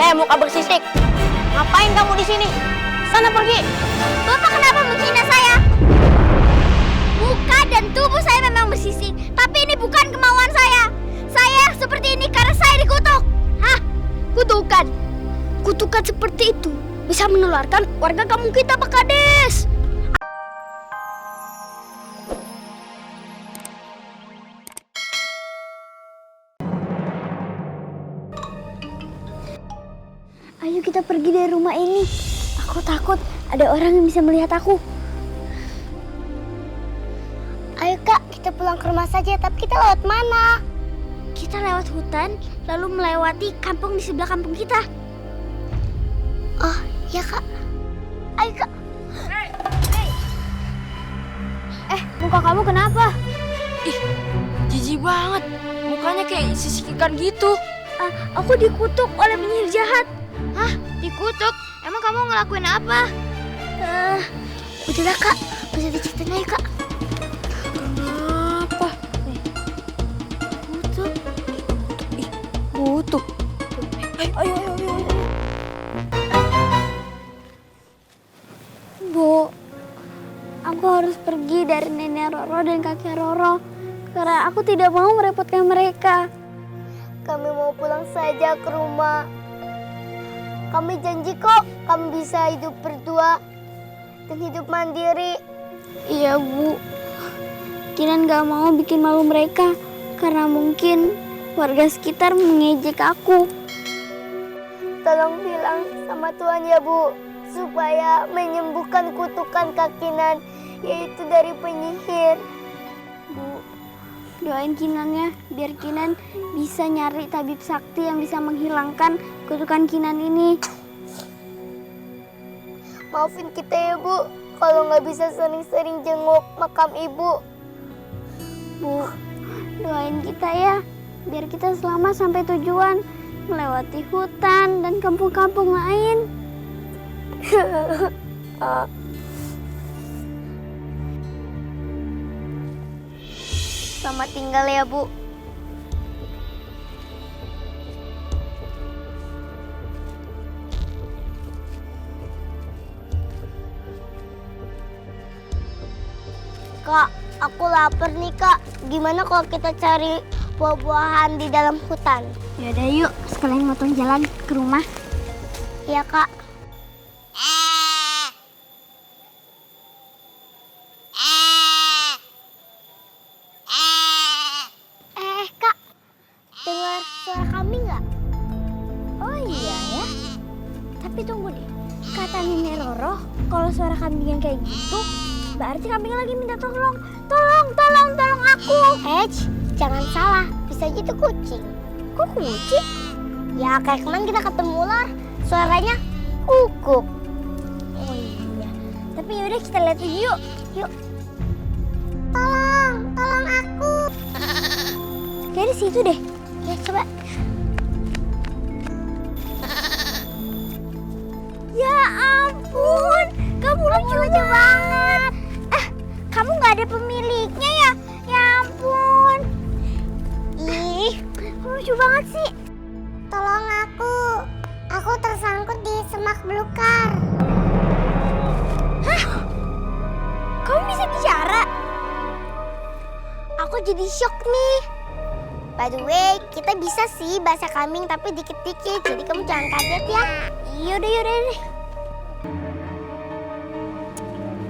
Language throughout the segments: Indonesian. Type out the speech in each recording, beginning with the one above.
Muka bersisik. Ngapain kamu di sini? Sana pergi. Bapak kenapa menghina saya? Muka dan tubuh saya memang bersisik, tapi ini bukan kemauan saya. Saya seperti ini karena saya dikutuk. Hah? Kutukan? Kutukan seperti itu bisa menularkan warga kampung kita, Pak Kades. Ayo kita pergi dari rumah ini. Aku takut ada orang yang bisa melihat aku. Ayo Kak, kita pulang ke rumah saja. Tapi kita lewat mana? Kita lewat hutan, lalu melewati kampung di sebelah kampung kita. Oh, ya Kak. Ayo Kak. Muka kamu kenapa? Ih, jijik banget. Mukanya kayak sisikan gitu. Aku dikutuk oleh penyihir jahat. Hah? Dikutuk? Emang kamu ngelakuin apa? Udahlah Kak, bisa diceritain aja Kak. Kenapa? Kutuk. Kutuk. Ayo. Bu, aku harus pergi dari nenek Roro dan kakek Roro karena aku tidak mau merepotkan mereka. Kami mau pulang saja ke rumah. Kami janji kok kami bisa hidup berdua dan hidup mandiri. Iya Bu, Kinan gak mau bikin malu mereka karena mungkin warga sekitar mengejek aku. Tolong bilang sama Tuhan ya Bu, supaya menyembuhkan kutukan Kak Kinan, yaitu dari penyihir. Bu, doain Kinan ya, biar Kinan bisa nyari tabib sakti yang bisa menghilangkan kutukan Kinan ini. Maafin kita ya Bu, kalau nggak bisa sering-sering jenguk makam Ibu. Bu, doain kita ya, biar kita selamat sampai tujuan, melewati hutan dan kampung-kampung lain. Selamat tinggal ya Bu. Kak, aku lapar nih Kak. Gimana kalau kita cari buah-buahan di dalam hutan? Yaudah yuk, sekalian motong jalan ke rumah. Iya Kak. Kak, dengar suara kambing nggak? Oh iya ya. Tapi tunggu deh, kata Nenek Roro, kalau suara kambing yang kayak gitu, berarti kambing lagi minta tolong. Tolong aku. Jangan salah, bisa gitu kucing. Kok kucing? Ya kayak kemarin kita ketemu ular, suaranya kukuk. Oh iya, tapi yaudah kita lihat yuk. Tolong aku. Kayak di situ deh. Ya coba. Ya ampun, kamu lucu banget. Kamu nggak ada pemiliknya ya? Ya ampun. Ih, lucu banget sih. Tolong aku tersangkut di semak belukar. Hah? Kamu bisa bicara? Aku jadi shock nih. By the way, kita bisa sih bahasa kambing tapi dikit-dikit, jadi kamu jangan kaget ya. Yaudah deh.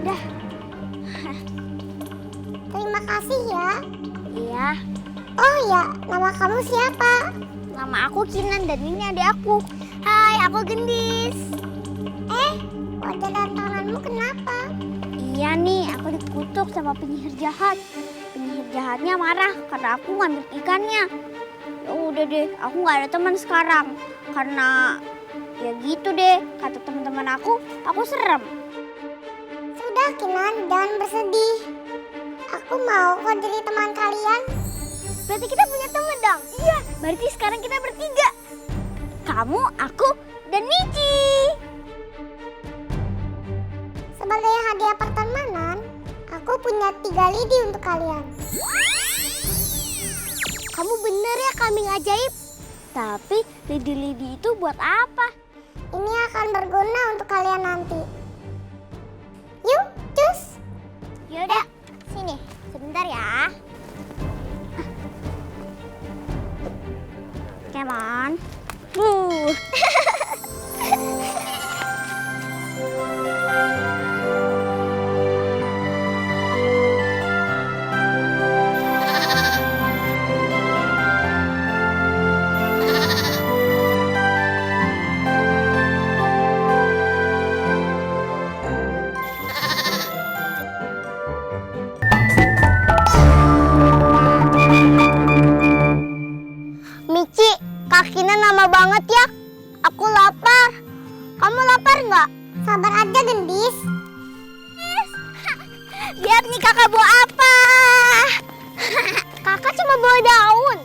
Dah. Terima kasih ya. Iya. Oh ya, nama kamu siapa? Nama aku Kinan dan ini adik aku. Hai, aku Gendis. Wajah dan tanganmu kenapa? Iya nih, aku dikutuk sama penyihir jahat. Penyihir jahatnya marah karena aku ngambil ikannya. Ya udah deh, aku nggak ada teman sekarang karena ya gitu deh, kata teman-teman aku serem. Sudah Kinan, jangan bersedih. Aku mau kok jadi teman kalian. Berarti kita punya teman dong? Iya, berarti sekarang kita bertiga. Kamu, aku, dan Michi. Sebagai hadiah pertemanan, aku punya 3 lidi untuk kalian. Kamu bener ya kambing ajaib? Tapi lidi-lidi itu buat apa? Ini akan berguna untuk kalian nanti. Yuk, cus. Yaudah, sini. Sebentar ya. Come on. Mici, kakinya lama banget ya. Aku lapar. Kamu lapar nggak? Sabar aja, gendis. Lihat nih kakak bawa apa. Kakak cuma bawa daun.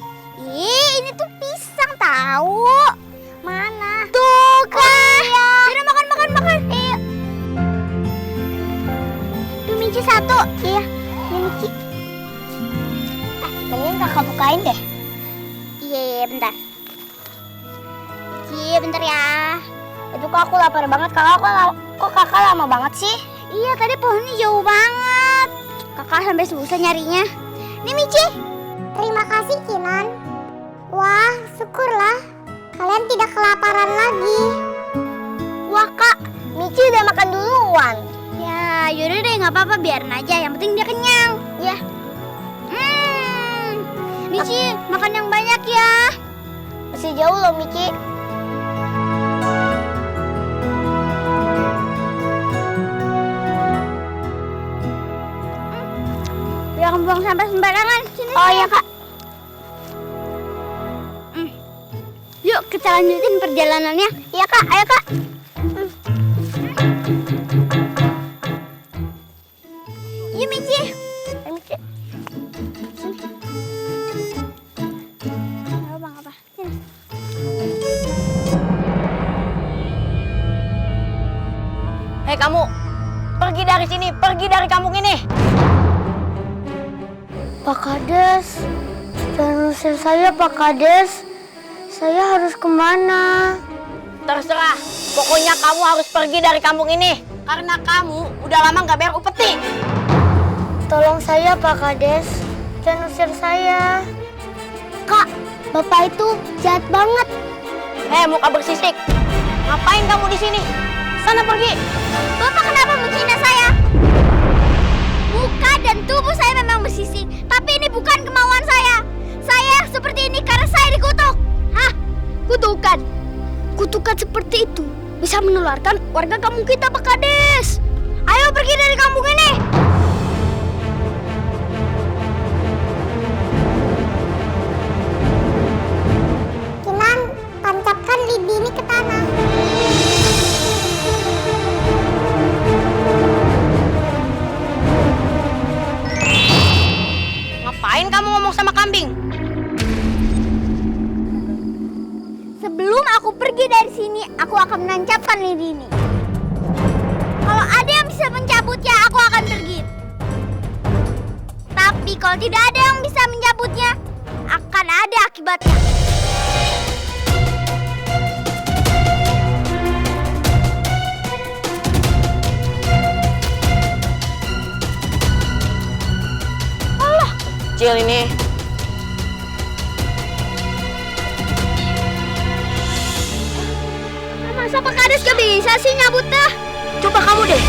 Ih, ini tuh pisang tahu. Mana? Tuh kan. Udah makan. Ayo. Tuh Mici satu. Iya, ini Mici. Mending kakak bukain deh. Iya, bentar. Iya, bentar ya. Aduh, kok aku lapar banget. Kok kakak lama banget sih? Iya, tadi pohonnya jauh banget. Kakak sampai susah nyarinya. Nih, Mici. Terima kasih, Kinan. Wah, syukurlah. Kalian tidak kelaparan lagi. Wah, Kak. Mici udah makan duluan. Ya, yaudah deh, nggak apa-apa. Biarin aja. Yang penting dia kenyang. Ya. Mici, makan yang banyak ya. Masih jauh loh, Mici. Jangan buang sampah sembarangan. Sini. Oh iya, Kak. Yuk, kita lanjutin perjalanannya. Iya, Kak. Ayo, Kak. Yuk, Mici. Ayo, Mici. Hei kamu, pergi dari sini, pergi dari kampung ini. Pak Kades, jangan usir saya, Pak Kades. Saya harus kemana? Terserah, pokoknya kamu harus pergi dari kampung ini. Karena kamu udah lama nggak bayar upeti. Tolong saya, Pak Kades. Jangan usir saya. Kak, Bapak itu jahat banget. Hei muka bersisik, ngapain kamu di sini? Sana pergi. Bapak kenapa menghina saya? Muka dan tubuh saya memang bersisik, tapi ini bukan kemauan saya. Saya seperti ini karena saya dikutuk. Hah? Kutukan? Kutukan seperti itu bisa menularkan warga kampung kita, Pak Kades. Ayo pergi dari kampung ini. Kinan, tancapkan lidi ini ke tanah. Ngapain kamu ngomong sama kambing? Sebelum aku pergi dari sini, aku akan menancapkan lidi ini. Kalau ada yang bisa mencabutnya, aku akan pergi. Tapi kalau tidak ada yang bisa mencabutnya, akan ada akibatnya. Kecil ini. Masa Pak Kades gak bisa sih nyabutnya? Coba kamu deh.